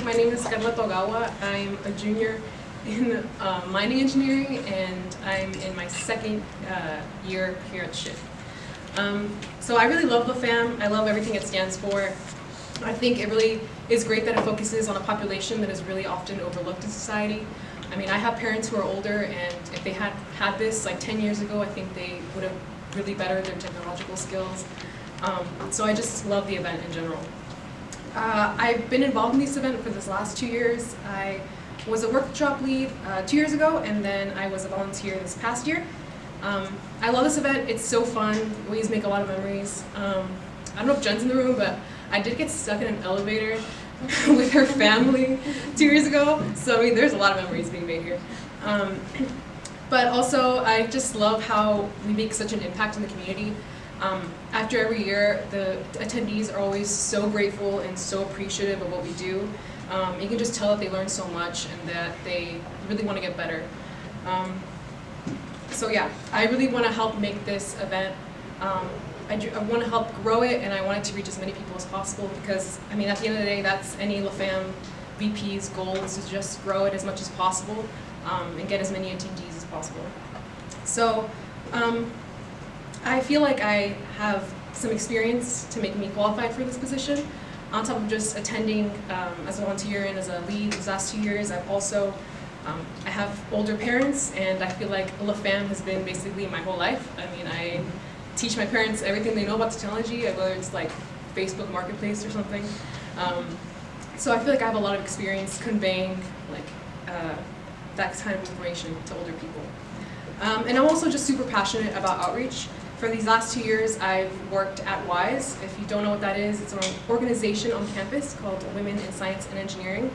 my name is Karla Togawa. I'm a junior in mining engineering, and I'm in my second year here at SHPE. So I really love LaFam. I love everything it stands for. I think it really is great that it focuses on a population that is really often overlooked in society. I mean, I have parents who are older, and if they had had this like 10 years ago, I think they would have really bettered their technological skills. So I just love the event in general. I've been involved in this event for this last 2 years. I was a workshop lead 2 years ago, and then I was a volunteer this past year. I love this event. It's so fun. We always make a lot of memories. I don't know if Jen's in the room, but I did get stuck in an elevator with her family 2 years ago. So I mean, there's a lot of memories being made here. But also, I just love how we make such an impact in the community. After every year, the attendees are always so grateful and so appreciative of what we do. You can just tell that they learn so much and that they really want to get better. So yeah, I really want to help make this event. I want to help grow it, and I want it to reach as many people as possible because, I mean, at the end of the day, that's any LaFam VP's goal, is to just grow it as much as possible and get as many attendees as possible. So I feel like I have some experience to make me qualified for this position. On top of just attending as a volunteer and as a lead these last 2 years, I've also, I have older parents, and I feel like LaFam has been basically my whole life. I mean, I teach my parents everything they know about technology, whether it's like Facebook Marketplace or something. So I feel like I have a lot of experience conveying like that kind of information to older people. And I'm also just super passionate about outreach. For these last 2 years, I've worked at WISE. If you don't know what that is, it's an organization on campus called Women in Science and Engineering.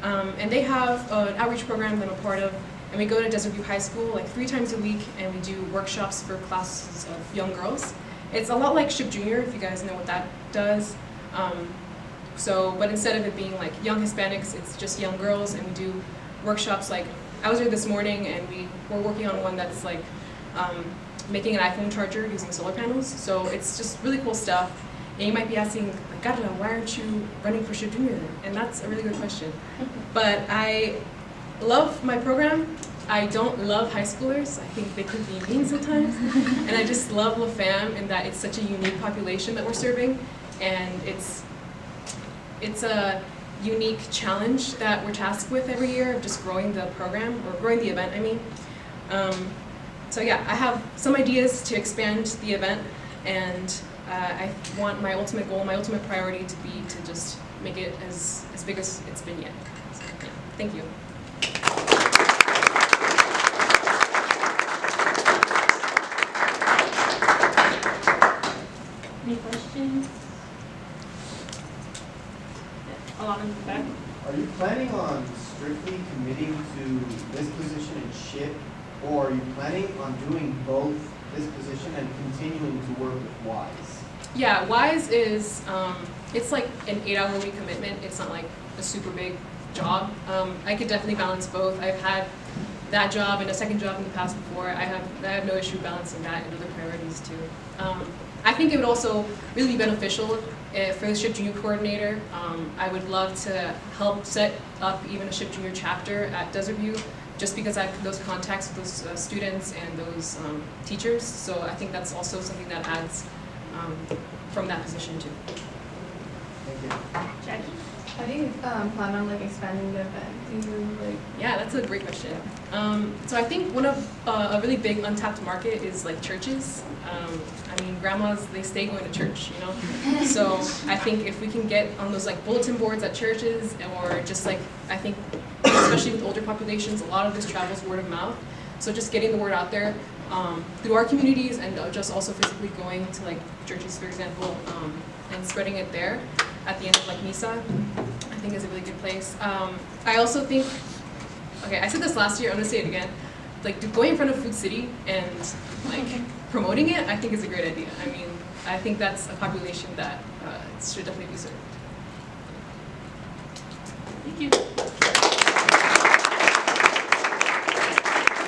And they have an outreach program that I'm a part of. And we go to Desert View High School like 3 times a week, and we do workshops for classes of young girls. It's a lot like SHPE Junior, if you guys know what that does. But instead of it being like young Hispanics, it's just young girls, and we do workshops. Like, I was there this morning, and we were working on one that's like making an iPhone charger using solar panels. So it's just really cool stuff. And you might be asking, like, Karla, why aren't you running for SHPE Junior then? And that's a really good question. But I love my program. I don't love high schoolers. I think they could be mean sometimes. And I just love LaFam in that it's such a unique population that we're serving. And it's a unique challenge that we're tasked with every year of just growing the program, or growing the event, I mean. So yeah, I have some ideas to expand the event, and I want my ultimate goal, my ultimate priority to be to just make it as big as it's been yet. So, yeah, thank you. Any questions? A lot in the back. Are you planning on strictly committing to this position in SHPE, or are you planning on doing both this position and continuing to work with WISE? Yeah, WISE is, it's like an 8-hour-a-week commitment. It's not like a super big job. I could definitely balance both. I've had that job and a second job in the past before. I have no issue balancing that and other priorities too. I think it would also really be beneficial for the SHPE Junior coordinator. I would love to help set up even a SHPE Junior chapter at Desert View, just because I have those contacts with those students and those teachers. So I think that's also something that adds from that position too. Thank you. Jackie? How do you plan on like expanding the event? Do you like? Yeah, that's a great question. So I think one of a really big untapped market is like churches. I mean, grandmas, they stay going to church, you know? So I think if we can get on those like bulletin boards at churches, or just like, I think, especially with older populations, a lot of this travels word of mouth. So just getting the word out there through our communities, and just also physically going to like churches, for example, and spreading it there at the end of like Misa, I think is a really good place. I also think, okay, I said this last year, I'm gonna say it again, like going in front of Food City and like promoting it, I think is a great idea. I mean, I think that's a population that should definitely be served. Thank you.